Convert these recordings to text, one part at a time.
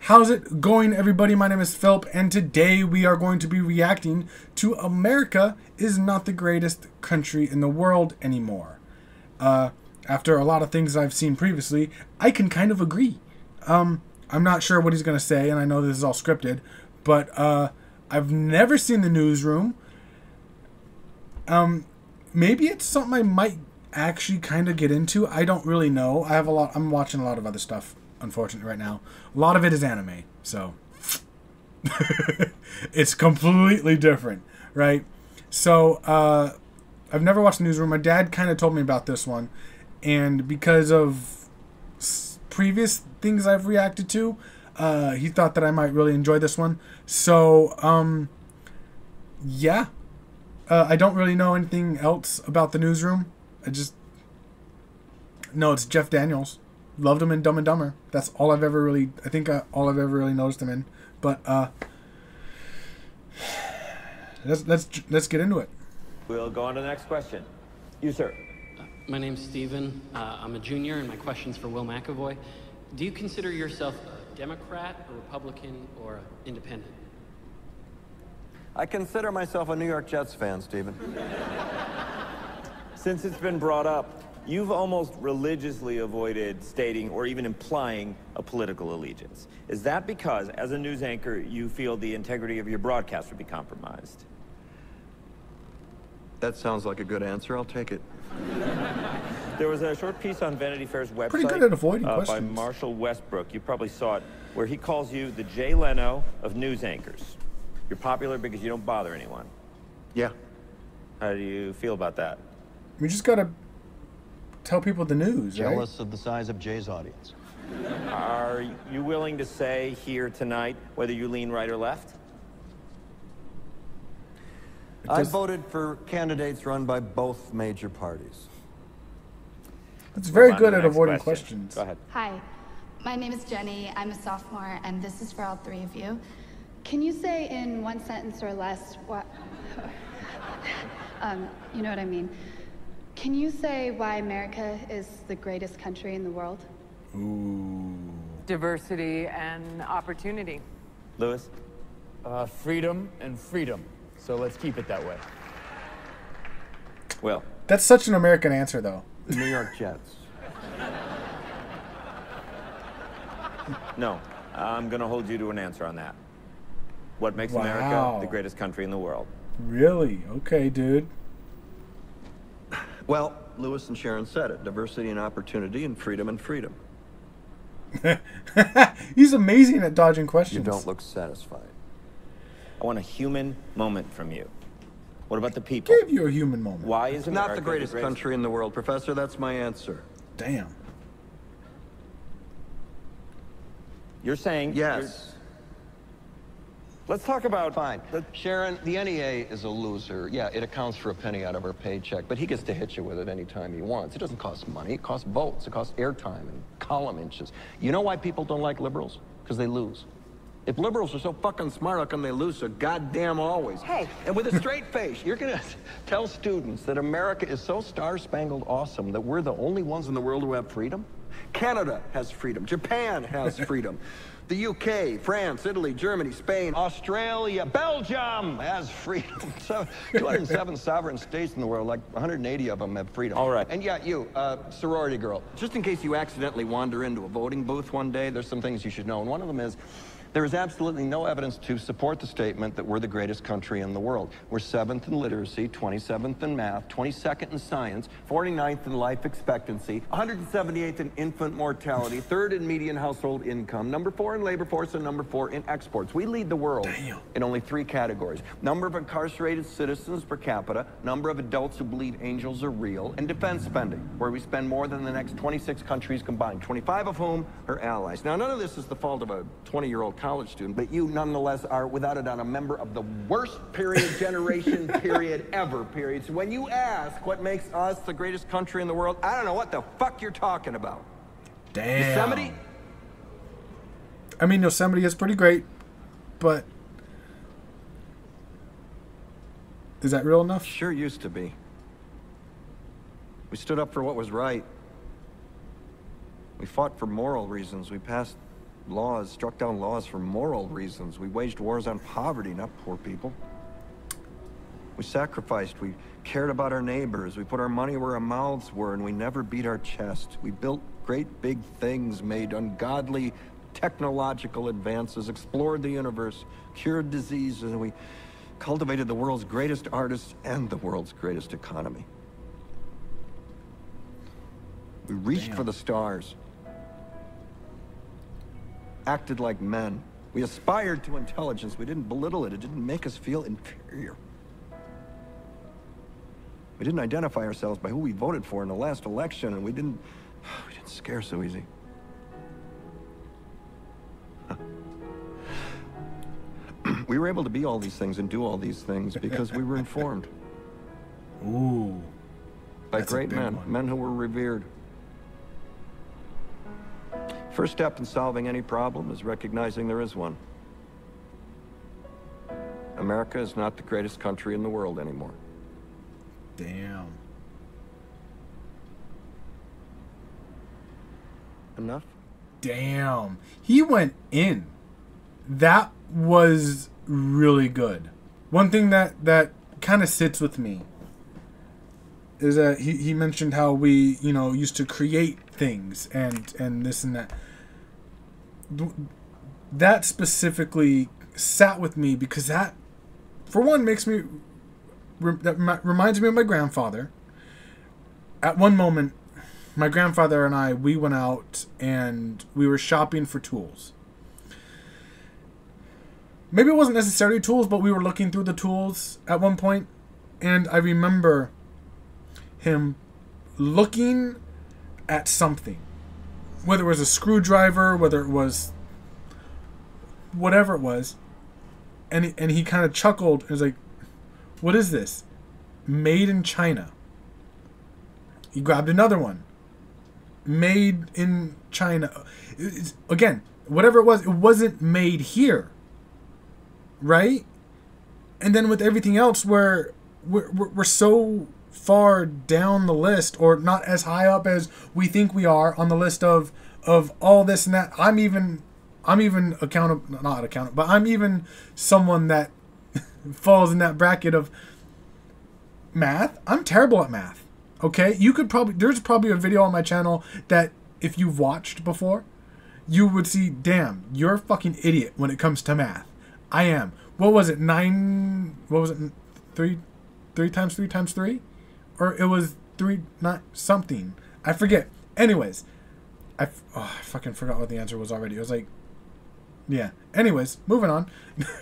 How's it going, everybody? My name is Philip, and today we are going to be reacting to America is not the greatest country in the world anymore. After a lot of things I've seen previously, I can kind of agree. I'm not sure what he's going to say, and I know this is all scripted, but I've never seen The Newsroom. Maybe it's something I might actually kind of get into. I don't really know. I'm watching a lot of other stuff, unfortunately, right now. A lot of it is anime, so it's completely different, right? So I've never watched The Newsroom. My dad kind of told me about this one, and because of previous things I've reacted to, he thought that I might really enjoy this one. So yeah, I don't really know anything else about The Newsroom. I just know it's Jeff Daniels. Loved him in Dumb and Dumber. That's all I've ever really, all I've ever really noticed him in. But let's get into it. We'll go on to the next question. You, sir. My name's Steven. I'm a junior, and my question's for Will McAvoy. Do you consider yourself a Democrat, a Republican, or an independent? I consider myself a New York Jets fan, Steven. Since it's been brought up, you've almost religiously avoided stating or even implying a political allegiance. Is that because, as a news anchor, you feel the integrity of your broadcast would be compromised? That sounds like a good answer. I'll take it. There was a short piece on Vanity Fair's website Pretty good at avoiding by questions. Marshall Westbrook. You probably saw it, where he calls you the Jay Leno of news anchors. You're popular because you don't bother anyone. Yeah. How do you feel about that? We just gotta tell people the news, right? Jealous of the size of Jay's audience. Are you willing to say here tonight whether you lean right or left? I voted for candidates run by both major parties. It's very Move on to good the at next avoiding question. questions. Go ahead. Hi, my name is Jenny. I'm a sophomore, and this is for all three of you. Can you say in one sentence or less what... you know what I mean. Can you say why America is the greatest country in the world? Ooh. Diversity and opportunity. Lewis? Freedom and freedom. So let's keep it that way. Will? That's such an American answer, though. New York Jets. No. I'm going to hold you to an answer on that. What makes Wow. America the greatest country in the world? Really? Okay, dude. Well, Lewis and Sharon said it. Diversity and opportunity and freedom. He's amazing at dodging You questions. don't look satisfied. I want a human moment from you. What about the people? Gave you a human moment. Why is It's America not the greatest country in the world, Professor. That's my answer. Damn. You're saying... Yes. Let's talk about... Fine. Sharon, the NEA is a loser. Yeah, it accounts for a penny out of her paycheck, but he gets to hit you with it anytime he wants. It doesn't cost money. It costs votes. It costs airtime and column inches. You know why people don't like liberals? Because they lose. If liberals are so fucking smart, how come they lose so goddamn always? Hey. And with a straight face, you're gonna tell students that America is so star-spangled awesome that we're the only ones in the world who have freedom? Canada has freedom. Japan has freedom. The UK, France, Italy, Germany, Spain, Australia, Belgium has freedom. So 207 sovereign states in the world, like 180 of them have freedom. All right. And yeah, you, sorority girl, just in case you accidentally wander into a voting booth one day, there's some things you should know. And one of them is, there is absolutely no evidence to support the statement that we're the greatest country in the world. We're 7th in literacy, 27th in math, 22nd in science, 49th in life expectancy, 178th in infant mortality, 3rd in median household income, number 4 in labor force, and number 4 in exports. We lead the world in only 3 categories: number of incarcerated citizens per capita, number of adults who believe angels are real, and defense spending, where we spend more than the next 26 countries combined, 25 of whom are allies. Now, none of this is the fault of a 20-year-old college student, but you nonetheless are, without a doubt, a member of the worst generation ever. So when you ask what makes us the greatest country in the world, I don't know what the fuck you're talking about. Damn. Yosemite? I mean, Yosemite is pretty great, but is that real enough? Sure used to be. We stood up for what was right. We fought for moral reasons. We passed laws, struck down laws for moral reasons. We waged wars on poverty, not poor people. We sacrificed, we cared about our neighbors, we put our money where our mouths were, and we never beat our chest. We built great big things, made ungodly technological advances, explored the universe, cured diseases, and we cultivated the world's greatest artists and the world's greatest economy. We reached for the stars, acted like men. We aspired to intelligence. We didn't belittle it. It didn't make us feel inferior. We didn't identify ourselves by who we voted for in the last election, and we didn't scare so easy. We were able to be all these things and do all these things because we were informed. Ooh. By great men, men who were revered. First step in solving any problem is recognizing there is one. America is not the greatest country in the world anymore. Damn. Enough? Damn. He went in. That was really good. One thing that kind of sits with me is that he mentioned how we, used to create things and this and that. That specifically sat with me because that, for one, makes me... that reminds me of my grandfather. At one moment, my grandfather and I, we went out and we were shopping for tools. Maybe it wasn't necessarily tools, but we were looking through the tools at one point, and I remember him looking at something. Whether it was a screwdriver, whether it was whatever it was, and he kind of chuckled and was like, "What is this? Made in China." He grabbed another one. Made in China. Again, whatever it wasn't made here. Right? And then with everything else, we're so far down the list, or not as high up as we think we are on the list of all this and that. I'm even accountable, not accountable, but I'm even someone that falls in that bracket of math. I'm terrible at math. Okay? There's probably a video on my channel that if you've watched before, you would see, damn, you're a fucking idiot when it comes to math. I am. What was it? 3 times 3 times 3? Or it was 3, not something. I forget. Anyways, I fucking forgot what the answer was already. It was like, yeah. Anyways, moving on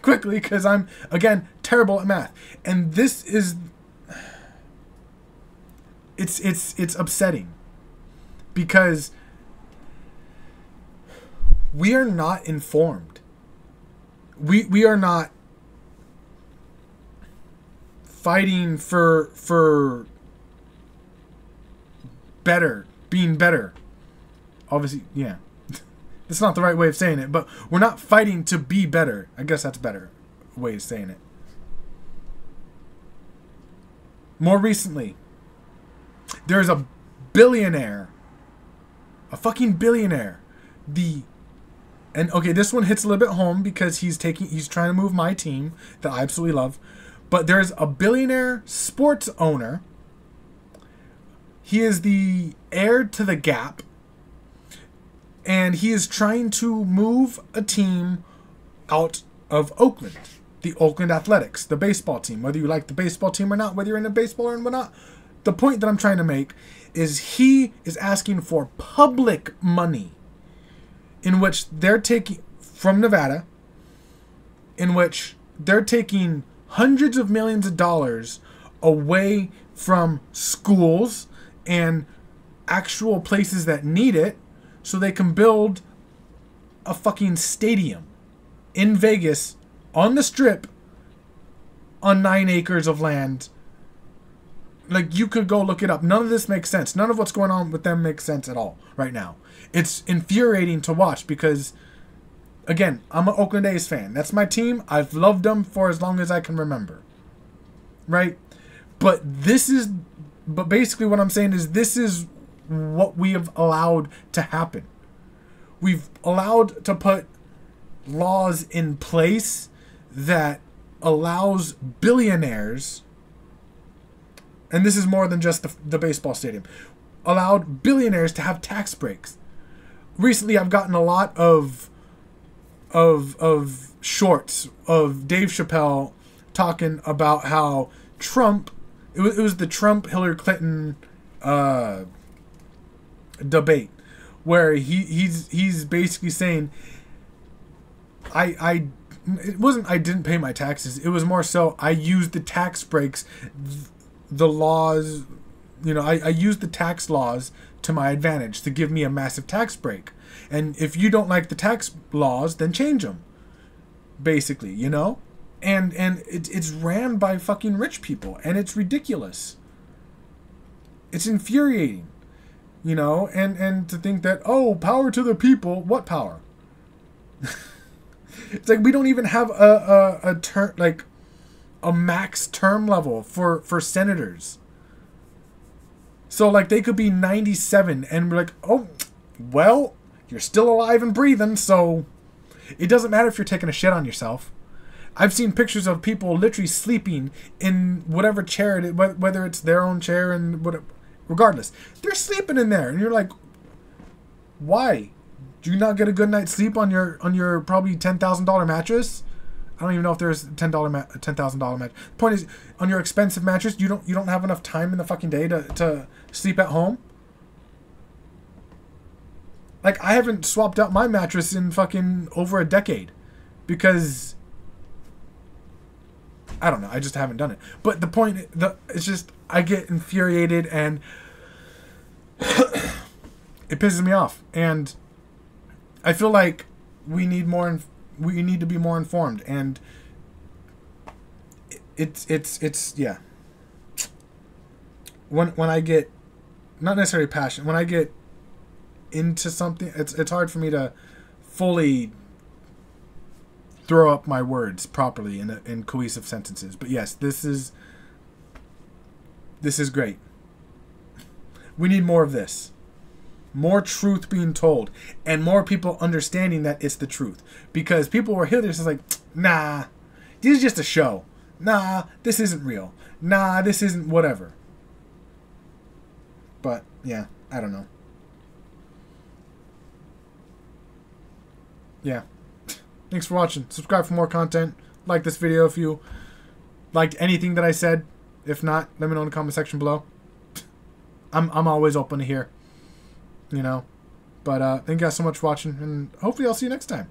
quickly because I'm, again, terrible at math. And this is, it's upsetting because we are not informed. We are not fighting for better, being better. Obviously, yeah. That's not the right way of saying it, but we're not fighting to be better. I guess that's a better way of saying it. More recently, there's a billionaire, a fucking billionaire. And okay, this one hits a little bit home because he's trying to move my team that I absolutely love. But there's a billionaire sports owner. He is the heir to the Gap. And he is trying to move a team out of Oakland. The Oakland Athletics, the baseball team. Whether you like the baseball team or not, whether you're into baseball or not. The point that I'm trying to make is he is asking for public money in which they're taking from Nevada, in which they're taking hundreds of millions of dollars away from schools and actual places that need it so they can build a fucking stadium in Vegas on the Strip on 9 acres of land. Like, you could go look it up. None of this makes sense. None of what's going on with them makes sense at all right now. It's infuriating to watch because, again, I'm an Oakland A's fan. That's my team. I've loved them for as long as I can remember. Right? But basically what I'm saying is this is what we have allowed to happen. We've allowed to put laws in place that allows billionaires, and this is more than just the baseball stadium, allowed billionaires to have tax breaks. Recently, I've gotten a lot of shorts of Dave Chappelle talking about how Trump, it was the Trump-Hillary Clinton debate, where he's basically saying, it wasn't I didn't pay my taxes. It was more so I used the tax breaks, the laws, I used the tax laws to my advantage to give me a massive tax break. And if you don't like the tax laws, then change them. Basically, And it's ran by fucking rich people, and it's ridiculous. It's infuriating, and to think that, oh, power to the people. What power? It's like we don't even have a term, like a max term level for senators. So like they could be 97 and we're like, oh, well, you're still alive and breathing, so it doesn't matter if you're taking a shit on yourself. I've seen pictures of people literally sleeping in whatever chair it is, whether it's their own chair and whatever, regardless, they're sleeping in there, and you're like, why? Do you not get a good night's sleep on your probably $10,000 mattress? I don't even know if there's $10,000 mattress. The point is, on your expensive mattress, you don't have enough time in the fucking day to sleep at home. Like, I haven't swapped out my mattress in fucking over a decade because I don't know. I just haven't done it. But the point, it's just I get infuriated and it pisses me off, and I feel like we need to be more informed, and it's yeah. When I get not necessarily passionate, when I get into something, it's hard for me to fully throw up my words properly in cohesive sentences. But yes, this is great. We need more of this. More truth being told, and more people understanding that it's the truth. Because people were here, they're just like, nah, this is just a show. Nah, this isn't real. Nah, this isn't whatever. But, yeah, I don't know. Yeah. Thanks for watching. Subscribe for more content. Like this video if you liked anything that I said. If not, let me know in the comment section below. I'm always open to hear. But thank you guys so much for watching, and hopefully I'll see you next time.